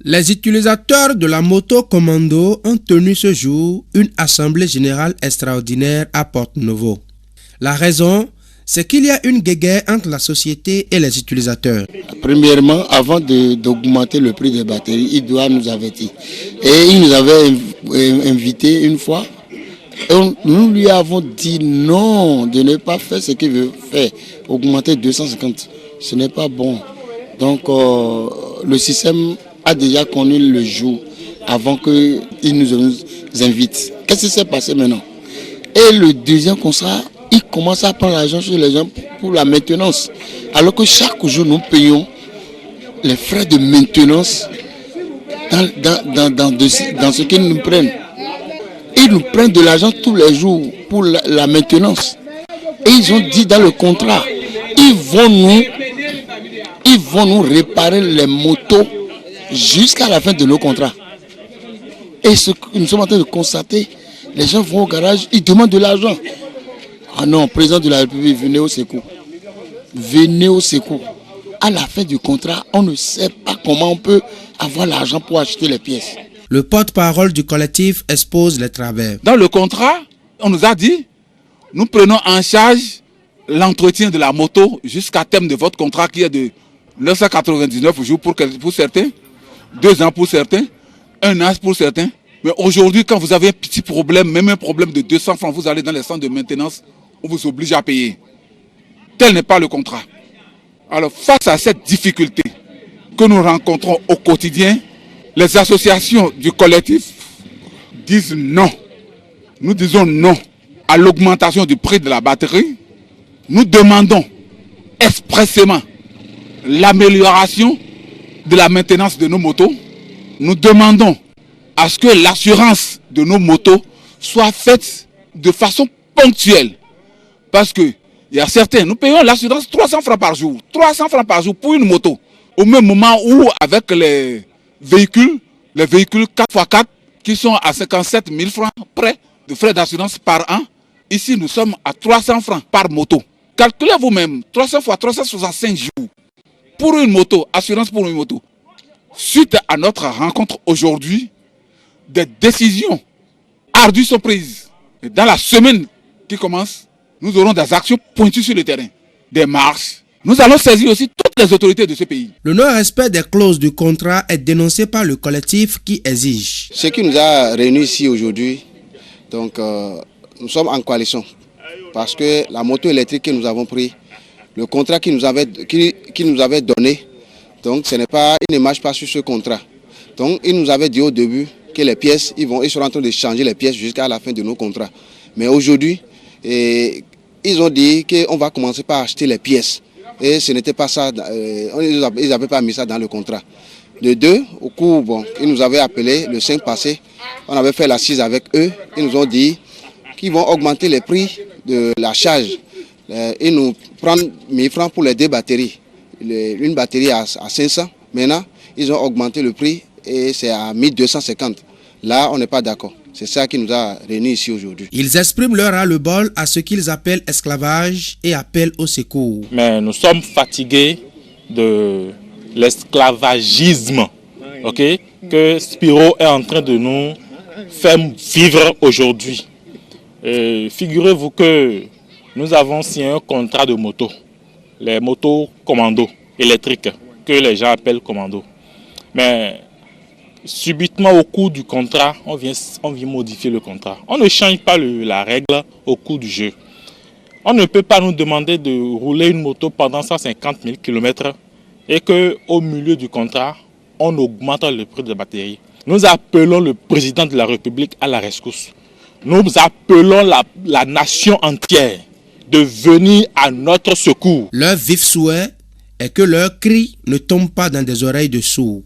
Les utilisateurs de la moto commando ont tenu ce jour une assemblée générale extraordinaire à Porto-Novo. La raison, c'est qu'il y a une guéguerre entre la société et les utilisateurs. Premièrement, avant d'augmenter le prix des batteries, il doit nous avertir. Et il nous avait invité une fois. Et nous lui avons dit non, de ne pas faire ce qu'il veut faire, augmenter 250. Ce n'est pas bon. Donc le système a déjà connu le jour avant qu'il nous invite. Qu'est-ce qui s'est passé maintenant? Et le deuxième contrat, il commence à prendre l'argent sur les gens pour la maintenance. Alors que chaque jour, nous payons les frais de maintenance dans ce qu'ils nous prennent. Ils nous prennent de l'argent tous les jours pour la maintenance. Et ils ont dit dans le contrat, ils vont nous réparer les motos jusqu'à la fin de nos contrats. Et ce que nous sommes en train de constater, les gens vont au garage, ils demandent de l'argent. Ah non, président de la République, venez au secours. Venez au secours. À la fin du contrat, on ne sait pas comment on peut avoir l'argent pour acheter les pièces. Le porte-parole du collectif expose les travers. Dans le contrat, on nous a dit, nous prenons en charge l'entretien de la moto jusqu'à terme de votre contrat qui est de 999 jours pour certains, 2 ans pour certains, 1 an pour certains. Mais aujourd'hui, quand vous avez un petit problème, même un problème de 200 francs, vous allez dans les centres de maintenance, on vous oblige à payer. Tel n'est pas le contrat. Alors, face à cette difficulté que nous rencontrons au quotidien, les associations du collectif disent non. Nous disons non à l'augmentation du prix de la batterie. Nous demandons expressément l'amélioration de la maintenance de nos motos. Nous demandons à ce que l'assurance de nos motos soit faite de façon ponctuelle. Parce que il y a certains, nous payons l'assurance 300 francs par jour. 300 francs par jour pour une moto. Au même moment où avec les véhicules 4x4 qui sont à 57 000 francs près de frais d'assurance par an, ici nous sommes à 300 francs par moto. Calculez vous-même, 300 fois 365 jours pour une moto, assurance pour une moto. Suite à notre rencontre aujourd'hui, des décisions ardues sont prises. Et dans la semaine qui commence, nous aurons des actions pointues sur le terrain, des marches. Nous allons saisir aussi toutes les autorités de ce pays. Le non-respect des clauses du contrat est dénoncé par le collectif qui exige. Ce qui nous a réunis ici aujourd'hui, donc nous sommes en coalition. Parce que la moto électrique que nous avons pris, le contrat qui nous avait donné, donc ce n'est pas, il ne marche pas sur ce contrat. Donc il nous avait dit au début que les pièces, ils seront en train de changer les pièces jusqu'à la fin de nos contrats. Mais aujourd'hui, ils ont dit qu'on va commencer par acheter les pièces. Et ce n'était pas ça, ils n'avaient pas mis ça dans le contrat. De deux, au cours, ils nous avaient appelé le 5 passé, on avait fait l'assise avec eux, ils nous ont dit qu'ils vont augmenter les prix de la charge. Ils nous prennent 1000 francs pour les 2 batteries. Une batterie à 500, maintenant ils ont augmenté le prix et c'est à 1250. Là, on n'est pas d'accord. C'est ça qui nous a réunis ici aujourd'hui. Ils expriment leur ras-le-bol à ce qu'ils appellent esclavage et appellent au secours. Mais nous sommes fatigués de l'esclavagisme, que Spiro est en train de nous faire vivre aujourd'hui. Figurez-vous que nous avons signé un contrat de moto, les motos commando électriques, que les gens appellent commando. Mais subitement au cours du contrat, on vient modifier le contrat. On ne change pas la règle au cours du jeu. On ne peut pas nous demander de rouler une moto pendant 150 000 km et qu'au milieu du contrat, on augmente le prix de la batterie. Nous appelons le président de la République à la rescousse. Nous appelons la nation entière de venir à notre secours. Leur vif souhait est que leurs cris ne tombent pas dans des oreilles de sourds.